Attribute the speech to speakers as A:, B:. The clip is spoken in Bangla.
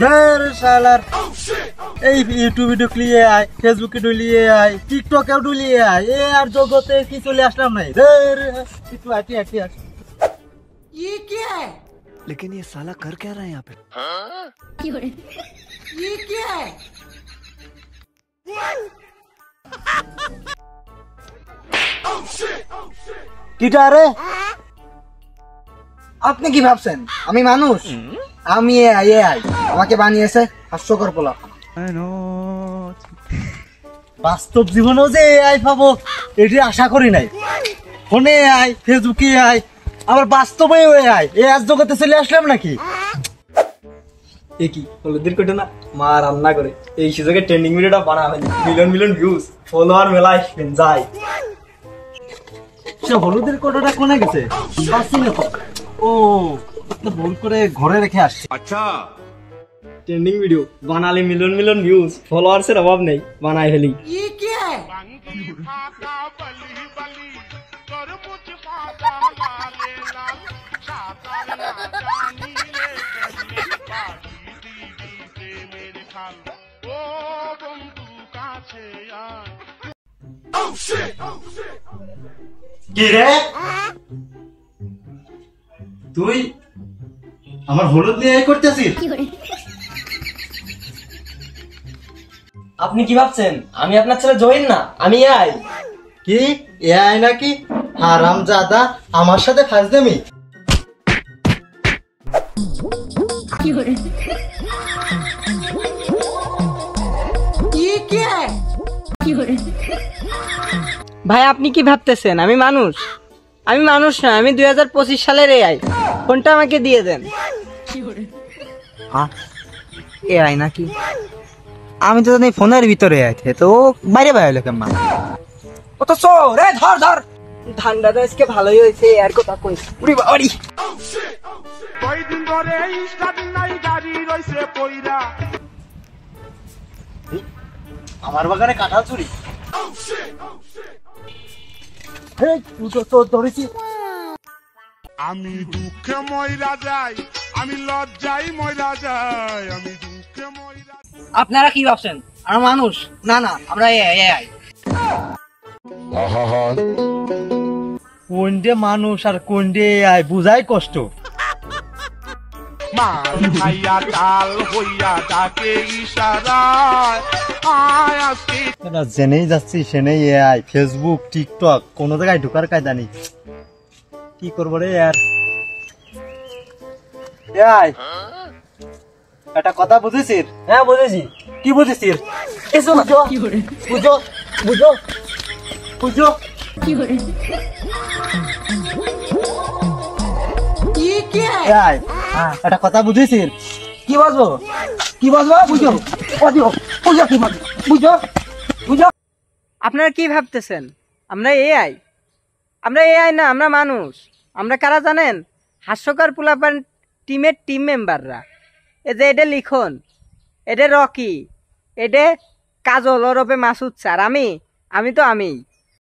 A: ধর শালার এই ইউটিউব ভিডিও ক্লিয়ে আয়, ফেসবুকে ডুলিয়ে আয়, টিকটকেও ডুলিয়ে আয়, এ আর জগতে কি চলে আসলাম নাই। ধর একটু হাঁটি হাঁটি আস।
B: ये क्या है?
C: लेकिन ये साला कर क्या रहा है यहाँ पे?
B: ये क्या है?
A: কিটা রে? আপনি কি ভাবছেন আমি মানুষ? আমি এআই, আমাকে বানিয়েছে হাস্যকর পোলা। বাস্তব জীবনেও যে এআই পাবো এটি আশা করি নাই। ফোনে এআই, ফেসবুকে এআই, আবার বাস্তবেও এআই, এ আজ জগতে চলে আসলাম নাকি?
D: কি হলুদের কোটা না মা রান্না করে এই সুযোগে ট্রেন্ডিং ভিডিওটা বানাবেন, মিলিয়ন মিলিয়ন ভিউজ, ফলোয়ার মেলা আসবেন যাই।
A: সে হলুদের কোটাটা কোনে গেছে? পাচ্ছি না তো। ও ভুল করে ঘরে রেখে আসছে।
D: আচ্ছা, ট্রেন্ডিং ভিডিও বানালে মিলিয়ন মিলিয়ন ভিউজ, ফলোয়ার্সের অভাব নেই, বানাই ফেলি।
B: ये क्या है?
A: কি রে তুই আমার হলুদ নিয়ে এই করতেছিস?
D: আপনি কি ভাবছেন আমি আপনার ছেলে জহির না? আমি আই।
A: কি এআই নাকি? হারামজাদা, আমার সাথে ফাজলামি?
B: ये क्या है?
E: ভাই আপনি কি ভাবতেছেন আমি মানুষ? আমি মানুষ না, আমি 2025 সালের এআই। ফোনটা আমাকে দিয়ে দেন।
A: এআই নাকি? আমি তো জানি ফোনের ভিতরে আছে, তো বাইরে বাইরে কেমন?
E: ও তো চোর, এই ধর ধর। ঠান্ডাটা আজকে ভালোই হয়েছে, আর কথা কই। উড়ি বাড়ি।
F: কয়দিন ধরে স্টার্ট নাই, গাড়ি রইছে পয়রা।
A: আমার বাগানে কাঁঠাল চুরি। এই তো ধরেছি।
F: আমি দুঃখে ময়রা যাই, আমি লজ্জায় ময়রা যাই, আমি দুঃখে ময়রা।
E: আপনারা কি ভাবছেন আমরা মানুষ? না না, আমরা এআই।
A: কোনটে মানুষ আর কোনটে এআই বুঝাই কষ্ট।
F: মার খাইয়া ডাল হইয়া ডাকে ইশারায়, আয় আজকে
A: জেনেই যাচ্ছি সেনেই এআই, ফেসবুক, টিকটক, কোনো জায়গায় ঢুকার কায়দা নেই। কি করবো রে আর? এআই একটা কথা বুঝেছিস?
D: হ্যাঁ বুঝেছি।
A: কি বুঝেছিস? এসো না, বুঝো বুঝো বুঝো।
B: ये क्या है?
A: এআই একটা কথা বুঝেছিস?
E: কি বুঝবো? কি বুঝবো? বুঝো বুঝো বুঝো, কি বুঝো? বুঝো বুঝো। আপনারা কি ভাবতেছেন আমরা এআই? আমরা এআই না, আমরা মানুষ। আমরা কারা জানেন? হাস্যকর পোলাপান টিমের টিম মেম্বাররা। এই যে এটা লিখন, এটা রকি, এটা কাজল ওরফে মাসুদ স্যার, আমি তো আমিই।